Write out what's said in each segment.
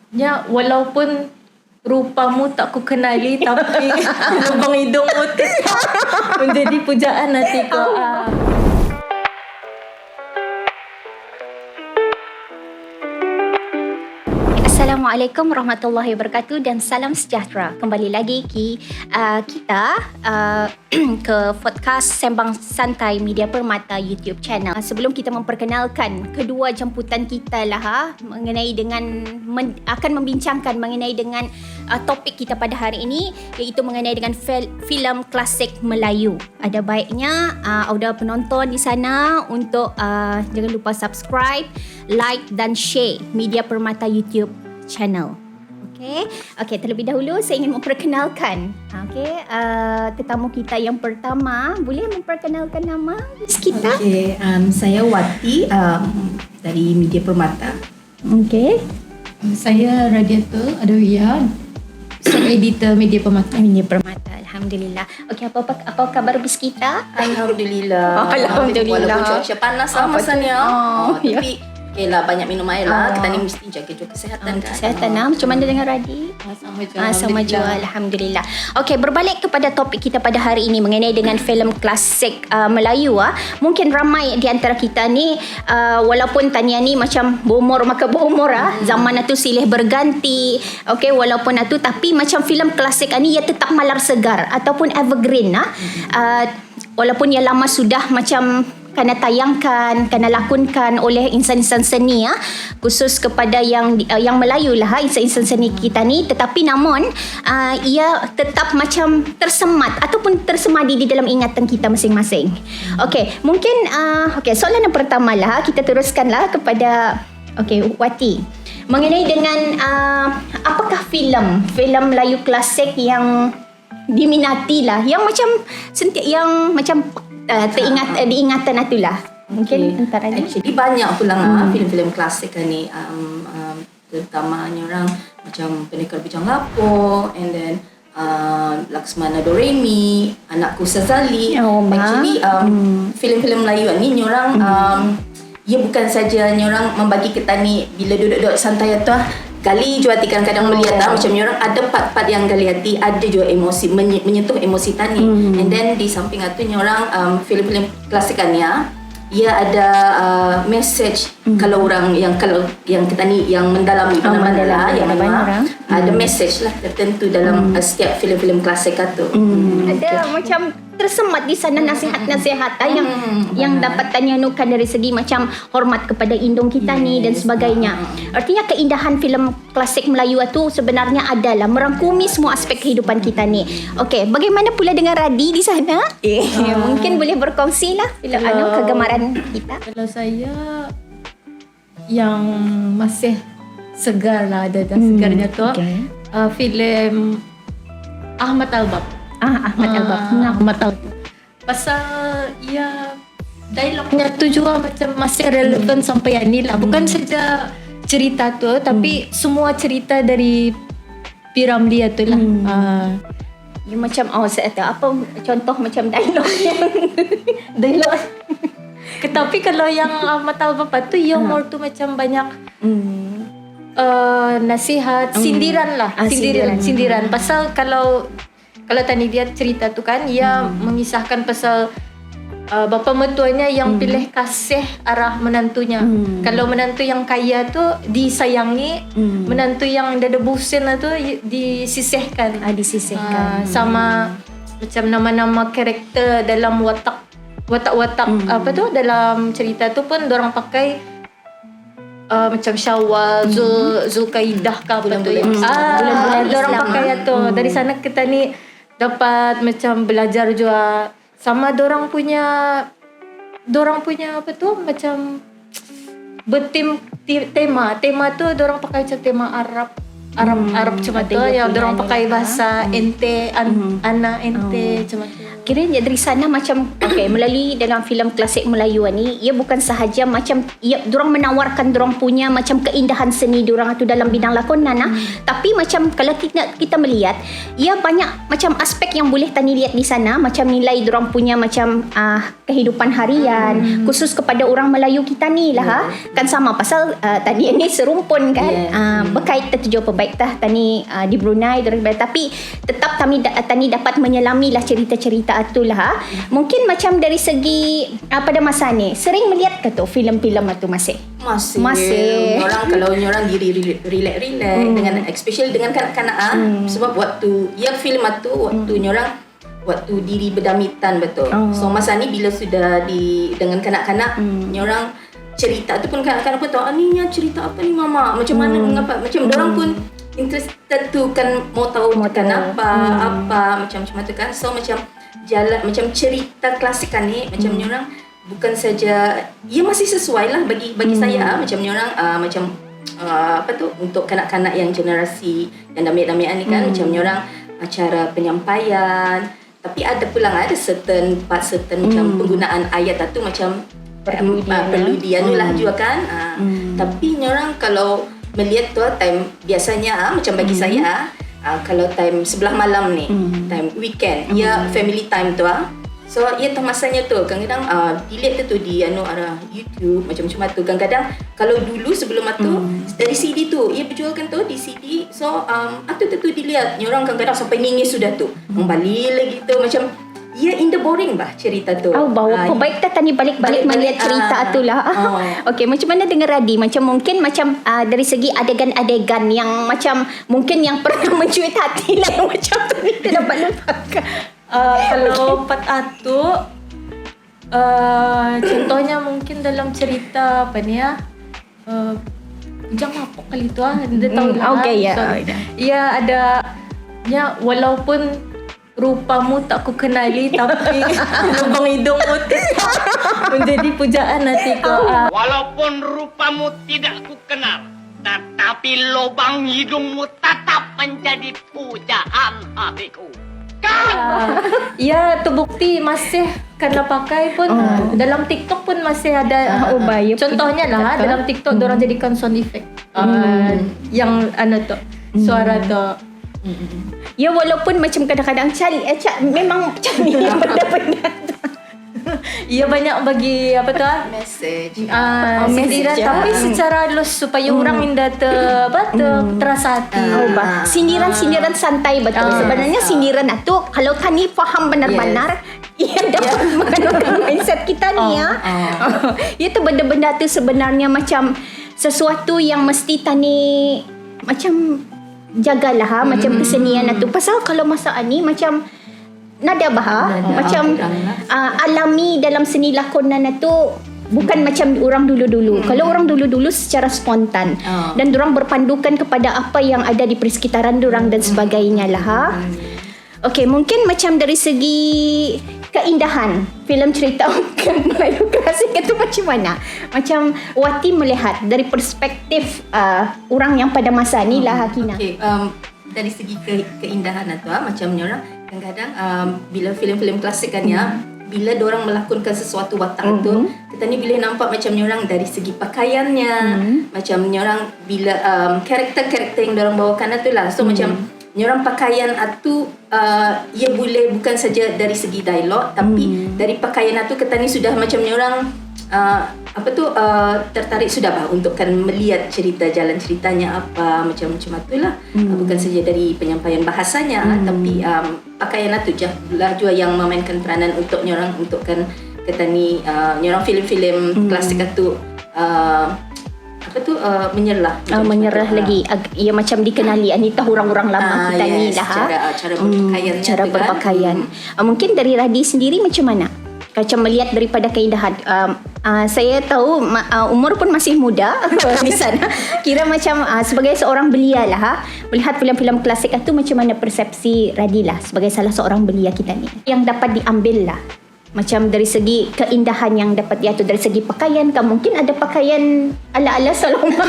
Ya, walaupun rupamu tak ku kenali, tapi lubang hidungmu tetap menjadi pujaan hatiku. Assalamualaikum warahmatullahi wabarakatuh dan salam sejahtera. Kembali lagi kita ke podcast Sembang Santai Media Permata YouTube channel. Sebelum kita memperkenalkan kedua jemputan kita lah mengenai dengan akan membincangkan mengenai dengan topik kita pada hari ini, iaitu mengenai dengan filem klasik Melayu. Ada baiknya ada penonton di sana untuk jangan lupa subscribe, like dan share Media Permata YouTube channel. Okey, terlebih dahulu saya ingin memperkenalkan tetamu kita yang pertama. Boleh memperkenalkan nama kita? Saya Wati dari Media Permata. Saya Radiatul Adawiyah, editor Media Permata. Media Permata, alhamdulillah. Okey, apa kabar bis kita? Alhamdulillah. Alhamdulillah. Walaupun cuaca panas lah masanya. Tapi lah, banyak minum air lah. Kita ni mesti jaga juga kesihatan kan. Kesihatan macam mana dengan Radi? Sama juga, alhamdulillah. Okey, berbalik kepada topik kita pada hari ini mengenai dengan filem klasik Melayu. Mungkin ramai di antara kita ni walaupun Tania ni macam berumur zaman itu silih berganti. Okey, walaupun itu tapi macam filem klasik ni ia tetap malar segar ataupun evergreen walaupun ia lama sudah macam kena tayangkan, kena lakonkan oleh insan-insan seni khusus kepada yang Melayu lah, insan-insan seni kita ni, tetapi namun ia tetap macam tersemat ataupun tersemadi di dalam ingatan kita masing-masing. Okey, mungkin soalan yang pertama lah, kita teruskanlah kepada Wati. Mengenai dengan apakah filem Melayu klasik yang diminati lah, yang macam diingatan itulah. Mungkin antaranya. Actually banyak pula filem-filem klasik ni, terutamanya orang macam Pendekar Bujang Lapuk, and then Laksmana Doremi, Anakku Sazali. Actually filem-filem Melayu ni orang ia bukan saja orang membagi kita ni bila duduk-duduk santai tu gali jua hati, kadang melihat macam ni orang ada part-part yang gali hati, ada juga emosi menyentuh emosi tani. And then di samping itu ni orang filem-filem klasik ni ia ada message kalau orang yang kita ni yang mendalami pandang-pandang yang memang ada message lah tertentu dalam setiap filem-filem klasik itu. Ada macam tersemat di sana nasihat-nasihat yang dapat tanyanukan dari segi macam hormat kepada indung kita ni dan sebagainya. Artinya keindahan filem klasik Melayu itu sebenarnya adalah merangkumi semua aspek kehidupan kita ni. Okey, bagaimana pula dengan Radi di sana? Mungkin boleh berkongsi lah kegemaran kita. Kalau saya yang masih segar lah, ada segarnya tu filem Ahmad Albab. Ahmad Albab. Pasal ya dialognya tu juga macam masih relevan sampai yang ni lah. Bukan saja cerita tu, tapi semua cerita dari Piramli tu lah. Ya, macam saya tahu apa contoh macam dialog. Tapi kalau yang Ahmad Albab tu humor tu macam banyak nasihat, sindiran lah. Sindiran. Pasal kalau tadi dia cerita tu kan, ia mengisahkan pasal bapa mertuanya yang pilih kasih arah menantunya. Kalau menantu yang kaya tu disayangi, menantu yang dada busen tu disisihkan. Sama macam nama-nama karakter dalam watak dalam cerita tu pun dorang pakai macam Syawal, Zulkaidah ke apa tu. Dorang pakai tu. Dari sana kita ni dapat macam belajar juga, sama dorang punya apa tu macam tema tu dorang pakai macam tema Arab macam tu, yang dorang pakai bahasa ente, ana ente macam tu. Kiranya dari sana macam melalui dalam filem klasik Melayu ni, ia bukan sahaja macam diorang menawarkan diorang punya macam keindahan seni diorang tu dalam bidang lakonan tapi macam kalau kita melihat ia banyak macam aspek yang boleh tani lihat di sana, macam nilai diorang punya macam kehidupan harian khusus kepada orang Melayu kita ni lah kan sama pasal tani ni serumpun kan berkait tertujuh baik tani di Brunei tapi tetap tani dapat menyelami lah cerita-cerita itulah. Mungkin macam dari segi pada masa ni sering melihat ke tu filem-filem tu masih. Orang kalau orang diri relax dengan especially dengan kanak-kanak sebab waktu filem tu waktu diri berdamitan betul. So masa ni bila sudah dengan kanak-kanak orang cerita tu pun kanak-kanak pun tahu ni cerita apa ni mama macam mana mengapa macam orang pun interested tu kan mau tahu apa macam tu kan. So macam jalan macam cerita klasik kan ni macam ni orang bukan saja ia masih sesuai lah bagi saya macam ni orang macam untuk kanak-kanak yang generasi yang damian-damian ni kan macam ni orang cara penyampaian tapi ada pula ada certain macam penggunaan ayat tu macam perlu dianulah juga kan tapi ni orang kalau melihat tu time biasanya macam bagi saya kalau time sebelah malam ni time weekend family time tu so ia masanya tu kadang-kadang dilihat tu di arah YouTube macam-macam tu kadang-kadang kalau dulu sebelum tu dari CD tu ia berjualkan tu di CD so tu dilihat ni orang kadang-kadang sampai ningis sudah tu kembali lagi tu macam ia in the boring bah cerita tu. Bawa baik tani balik melihat cerita tu lah. Okey, macam mana dengan Radi? Macam mungkin macam dari segi adegan-adegan yang macam mungkin yang pernah mencuit hati lah yang macam tu kita dapat lupakan. Kalau part tu contohnya mungkin dalam cerita apa ni Bujang Lapok kali tu dia tahu lah. Okey ya ada walaupun rupamu tak ku kenali tapi lubang hidungmu tetap menjadi pujaan hatiku. Walaupun rupamu tidak ku kenal, tetapi lubang hidungmu tetap menjadi pujaan hatiku. Ya, terbukti masih kena pakai pun dalam TikTok pun masih ada contohnya lah dalam TikTok diorang jadikan sound effect yang suara tu. Ya walaupun macam kadang-kadang memang cari benda-benda tu. Ia banyak bagi message sindiran tapi secara halus supaya orang minda terasa hati. Sindiran santai betul. Sebenarnya sindiran itu kalau tani faham benar-benar ia dapat menggunakan mindset kita ni Itu benda-benda tu sebenarnya macam sesuatu yang mesti tani macam jagalah macam kesenian itu pasal kalau masa ni macam nada macam alami dalam seni lakonan itu bukan macam orang dulu-dulu. Kalau orang dulu-dulu secara spontan dan orang berpandukan kepada apa yang ada di persekitaran orang dan sebagainya lah Okey, mungkin macam dari segi keindahan filem cerita Melayu klasik itu macam mana? Macam Wati melihat dari perspektif orang yang pada masa ni lah Hakina. Okey, dari segi keindahan tu macam ni orang kadang-kadang bila filem-filem klasik kan bila diorang melakonkan sesuatu watak tu kita ni boleh nampak macam ni orang dari segi pakaiannya macam ni orang bila karakter-karakter yang diorang bawakan tu lah so macam ni orang pakaian tu ia boleh bukan saja dari segi dialog tapi dari pakaian tu kita ni sudah macam ni orang tertarik sudah untuk kan melihat jalan ceritanya apa macam-macam itulah bukan saja dari penyampaian bahasanya tapi pakaian tu juga yang memainkan peranan untuk ni orang untuk kan kita ni orang filem-filem klasik tu menyerah lagi ia macam dikenali Anita orang-orang lama kita ni lah cara berpakaian mungkin dari Radi sendiri macam mana macam melihat daripada keindahan saya tahu umur pun masih muda di sana kira macam sebagai seorang belia lah melihat filem-filem klasik itu macam mana persepsi Radi lah sebagai salah seorang belia kita ni yang dapat diambil lah Macam dari segi keindahan yang dapat diatur, dari segi pakaian kan mungkin ada pakaian ala-ala Saloma.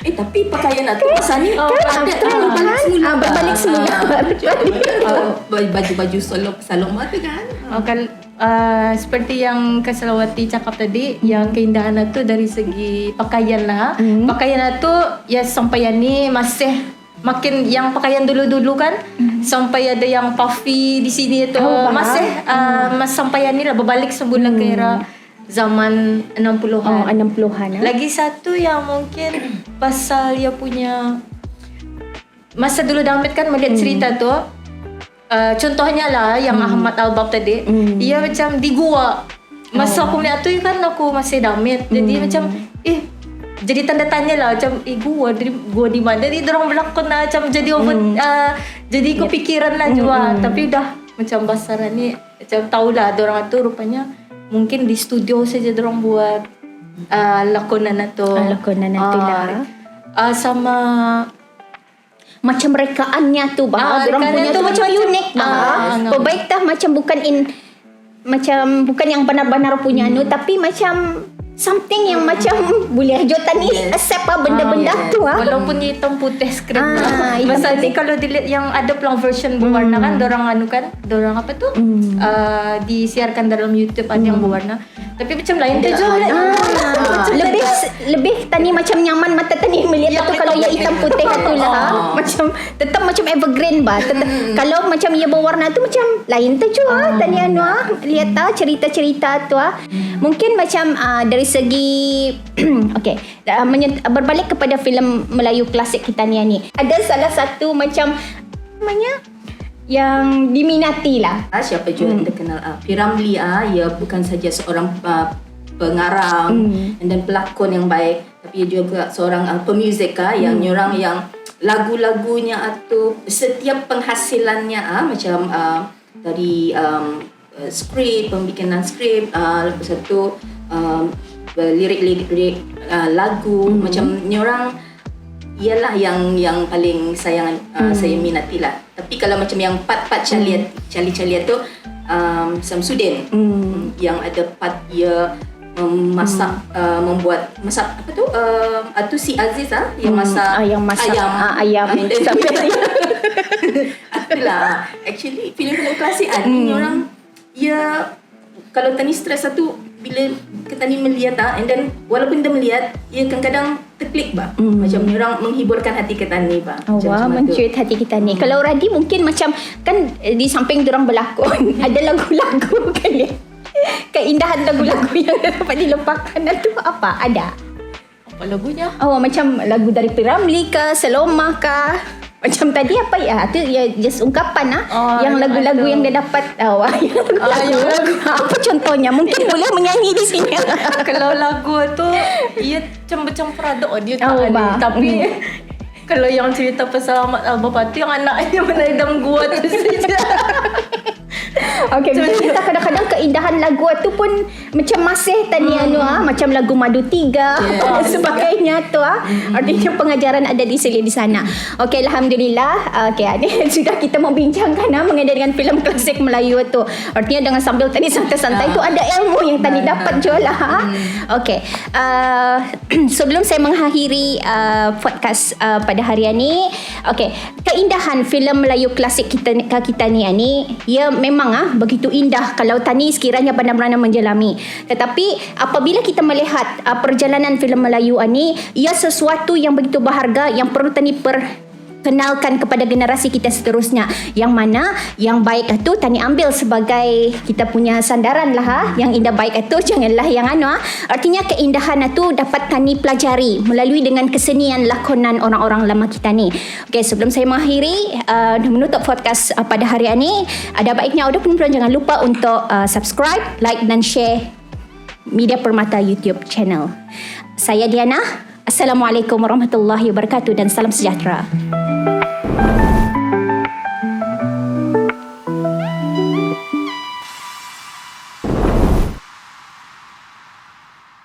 Tapi pakaian tu masa ni berbalik semula. Berbalik semula. Baju-baju Saloma tu kan. Seperti yang Kak Salawati cakap tadi, yang keindahan itu dari segi pakaian lah. Pakaian itu ya sampai yang ni masih makin yang pakaian dulu-dulu kan, sampai ada yang puffy di sini tu masih sampai yang ni lah berbalik semula ke era zaman 60-an. 60-an. Lagi satu yang mungkin pasal dia punya masa dulu Damit kan melihat cerita tu. Contohnya lah yang Ahmad Al-Bab tadi, dia macam di gua. Masa aku melihat tu kan aku masih Damit. Jadi macam jadi tanda tanya lah macam gua di mana. Jadi dorang berlakon lah macam jadi jadi kepikiran lah juga. Tapi dah macam basaran ni macam tahulah dorang tu rupanya mungkin di studio saja dorang buat lakonan tu. Lakonan tu lah. Sama macam rekaannya tu dorang punya tu macam unik baik dah macam bukan yang benar-benar punya tapi macam something yang macam boleh Jota ni accept benda-benda tu walaupun hitam putih skrip masa ni kalau dilihat yang ada pelang version berwarna kan dorang apa tu disiarkan dalam YouTube ada yang berwarna tapi macam lain tu je lebih tani macam nyaman mata tani melihat tu kalau yang hitam putih tu lah macam tetap macam evergreen kalau macam ia berwarna tu macam lain tu je tani lihat cerita-cerita tu mungkin macam dari segi berbalik kepada filem Melayu klasik kita ni ada salah satu macam namanya yang diminati lah. Siapa juga yang terkenal P.Ramlee ia bukan saja seorang pengarang dan pelakon yang baik, tapi ia juga seorang pemuzik yang nyorang yang lagu-lagunya atau setiap penghasilannya macam dari skrip, pembikinan skrip, lepas tu lirik-lirik lagu macam nyorang ialah yang paling saya minati lah. Tapi kalau macam yang part-part Cali-Caliat tu Samsudin yang ada part dia memasak membuat masak apa tu atau si Aziz yang masak ayam sampai itulah actually filem-filem klasik ni orang kalau tani stres satu bila kita ni melihat and then walaupun dia melihat ia kadang-kadang terklik macam ni orang menghiburkan hati kita ni mencuit hati kita ni. Kalau Radi mungkin macam kan di samping diorang berlakon ada lagu-lagu kan keindahan lagu-lagu yang dapat dilupakan itu apa apa lagunya macam lagu dari P.Ramlee ke Saloma ke macam tadi apa tu ya just ungkapan yang lagu-lagu yang dia dapat lagu apa contohnya mungkin boleh menyanyi di sini. Kalau lagu tu ia macam perada dia tak ada tapi kalau yang cerita pasal Ahmad Al-Bab tu yang anaknya menadam gua tu saja. Okay, kita kadang-kadang keindahan lagu tu pun macam masih tani macam lagu Madu 3 sebagainya tu artinya pengajaran ada di sini di sana. Okey, alhamdulillah. Okey, ini sudah kita membincangkan mengenai dengan filem klasik Melayu tu. Artinya dengan sambil tadi santai-santai tu ada ilmu yang tadi dapat je lah. Okey. Sebelum saya mengakhiri podcast pada hari ini, okey, keindahan filem Melayu klasik kita ni ia memang begitu indah kalau tani sekiranya benar-benar menjelami. Tetapi apabila kita melihat perjalanan filem Melayu ni, ia sesuatu yang begitu berharga yang perlu tani kenalkan kepada generasi kita seterusnya. Yang mana yang baik itu tani ambil sebagai kita punya sandaran lah. Yang indah baik itu janganlah yang artinya keindahan itu dapat tani pelajari melalui dengan kesenian lakonan orang-orang lama kita ni. Okey, sebelum saya mengakhiri menutup podcast pada hari ini, ada baiknya penonton jangan lupa untuk subscribe, like dan share Media Permata YouTube channel. Saya Diana. Assalamualaikum warahmatullahi wabarakatuh dan salam sejahtera.